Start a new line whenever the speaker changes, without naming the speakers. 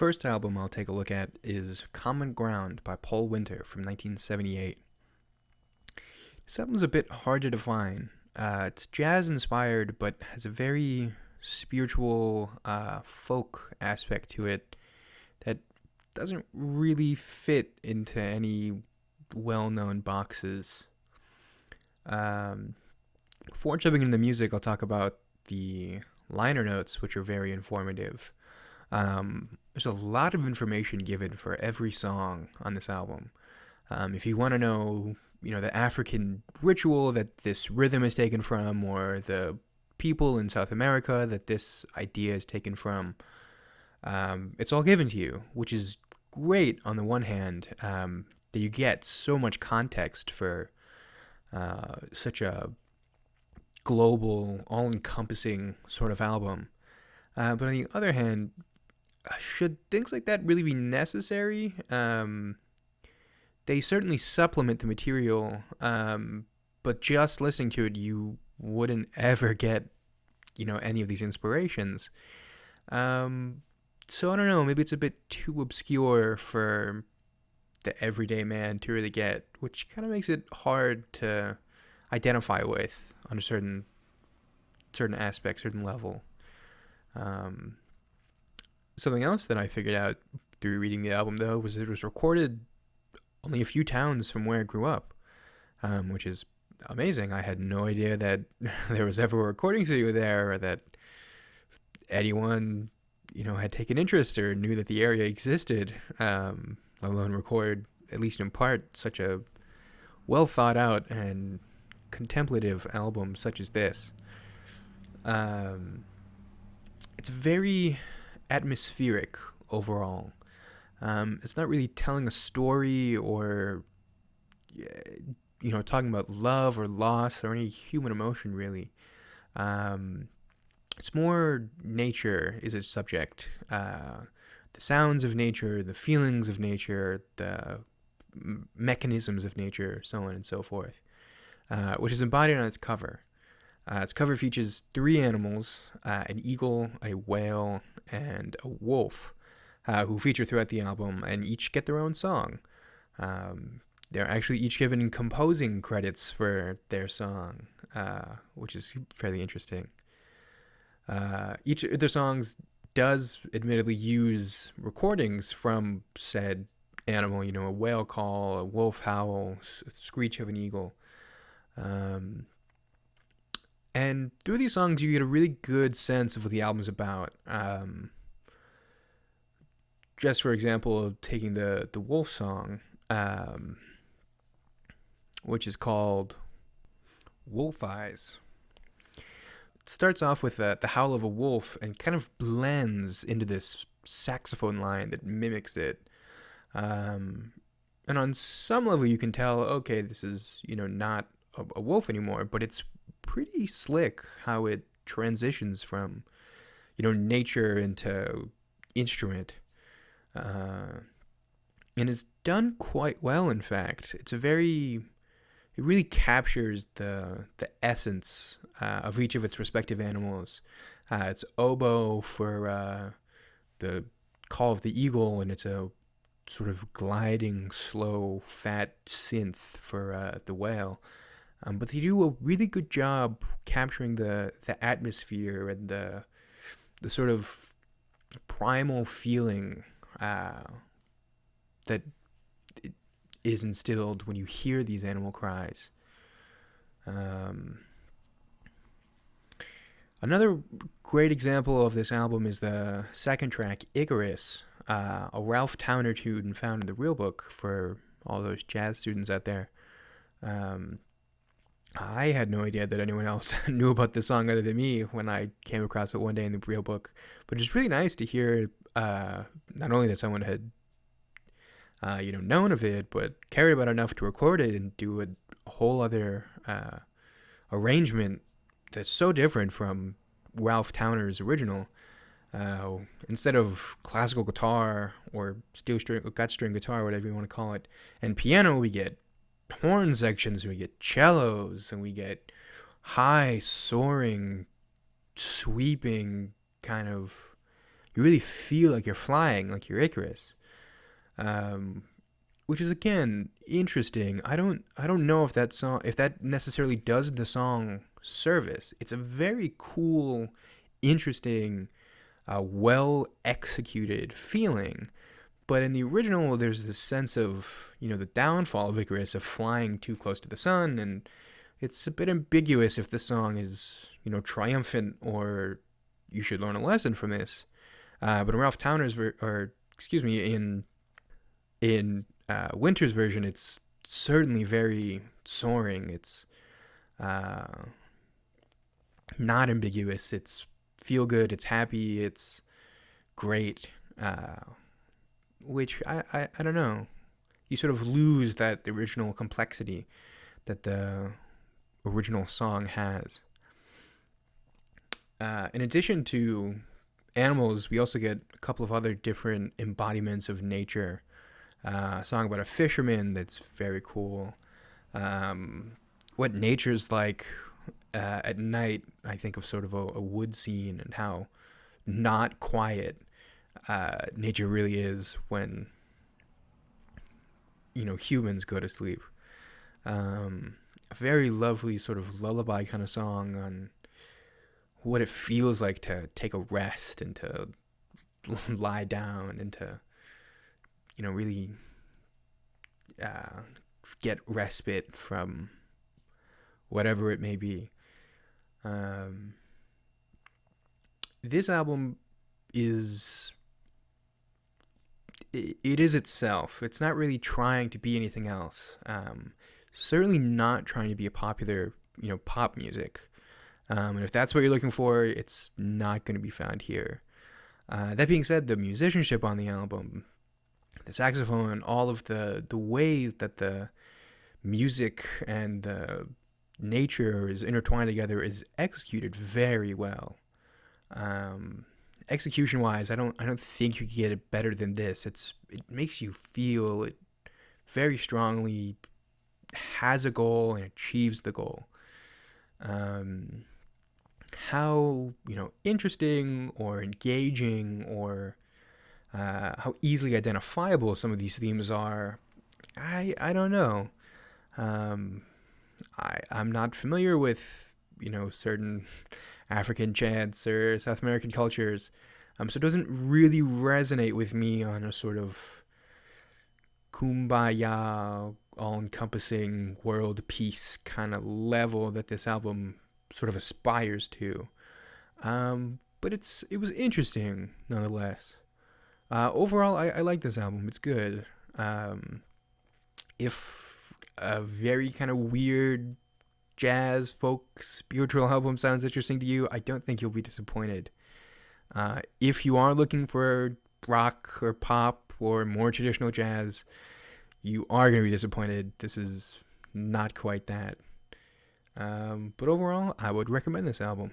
first album I'll take a look at is Common Ground by Paul Winter from 1978. This album's a bit hard to define. It's jazz inspired, but has a very spiritual folk aspect to it that doesn't really fit into any well known boxes. Um, Before jumping into the music, I'll talk about the liner notes, which are very informative. There's a lot of information given for every song on this album. If you want to know, the African ritual that this rhythm is taken from, or the people in South America that this idea is taken from, it's all given to you, which is great on the one hand, that you get so much context for such a global, all-encompassing sort of album. But on the other hand, should things like that really be necessary? They certainly supplement the material, but just listening to it, you wouldn't ever get, any of these inspirations. So I don't know, maybe it's a bit too obscure for the everyday man to really get, which kind of makes it hard to identify with on a certain aspect, certain level. Um, Something else that I figured out through reading the album, though, was it was recorded only a few towns from where I grew up, which is amazing. I had no idea that there was ever a recording studio there, or that anyone, had taken interest or knew that the area existed, let alone record, at least in part, such a well thought out and contemplative album such as this. Um, it's very atmospheric overall. It's not really telling a story or, talking about love or loss or any human emotion, really. It's more nature is its subject. The sounds of nature, the feelings of nature, the mechanisms of nature, so on and so forth, which is embodied on its cover. Its cover features three animals, an eagle, a whale, and a wolf, who feature throughout the album and each get their own song. They're actually each given composing credits for their song, which is fairly interesting. Each of their songs does admittedly use recordings from said animal, a whale call, a wolf howl, screech of an eagle. And through these songs, you get a really good sense of what the album's about. Just for example, taking the wolf song, which is called Wolf Eyes. It starts off with the howl of a wolf and kind of blends into this saxophone line that mimics it. And on some level, you can tell, okay, this is, not a wolf anymore, but it's pretty slick how it transitions from, nature into instrument. And it's done quite well, in fact. It really captures the essence of each of its respective animals. It's oboe for the call of the eagle, and it's a sort of gliding, slow, fat synth for the whale. But they do a really good job capturing the atmosphere and the sort of primal feeling that is instilled when you hear these animal cries. Another great example of this album is the second track, Icarus, a Ralph Towner tune found in the real book for all those jazz students out there. I had no idea that anyone else knew about this song other than me when I came across it one day in the real book. But it's really nice to hear not only that someone had known of it, but cared about it enough to record it and do a whole other arrangement that's so different from Ralph Towner's original. Instead of classical guitar or steel string or gut string guitar, whatever you want to call it, and piano, we get horn sections, we get cellos, and we get high, soaring, sweeping kind of You really feel like you're flying, like you're Icarus. Um, which is again interesting. I don't know if that necessarily does the song service. It's a very cool, interesting, well executed feeling. But in the original, there's this sense of, the downfall of Icarus, of flying too close to the sun, and it's a bit ambiguous if the song is, triumphant, or you should learn a lesson from this. But in Ralph Towner's, or excuse me, in Winter's version, it's certainly very soaring. It's not ambiguous. It's feel good. It's happy. It's great. Which I don't know. You sort of lose that original complexity that the original song has. In addition to animals, we also get a couple of other different embodiments of nature. A song about a fisherman that's very cool. What nature's like at night, I think of sort of a wood scene, and how not quiet nature really is when humans go to sleep. A very lovely sort of lullaby kind of song on what it feels like to take a rest and to lie down and to really get respite from whatever it may be. This album is it is itself. It's not really trying to be anything else. Certainly not trying to be a popular, pop music. And if that's what you're looking for, it's not going to be found here. That being said, the musicianship on the album, the saxophone, all of the ways that the music and the nature is intertwined together is executed very well. Execution wise, I don't think you can get it better than this. It makes you feel it very strongly, has a goal and achieves the goal. How interesting or engaging or how easily identifiable some of these themes are, I don't know. I'm not familiar with certain African chants or South American cultures, so it doesn't really resonate with me on a sort of kumbaya, all-encompassing world peace kind of level that this album sort of aspires to. But it was interesting nonetheless. Overall, I like this album. It's good. If a very kind of weird jazz, folk, spiritual album sounds interesting to you, I don't think you'll be disappointed. If you are looking for rock or pop or more traditional jazz, you are going to be disappointed. This is not quite that. But overall, I would recommend this album.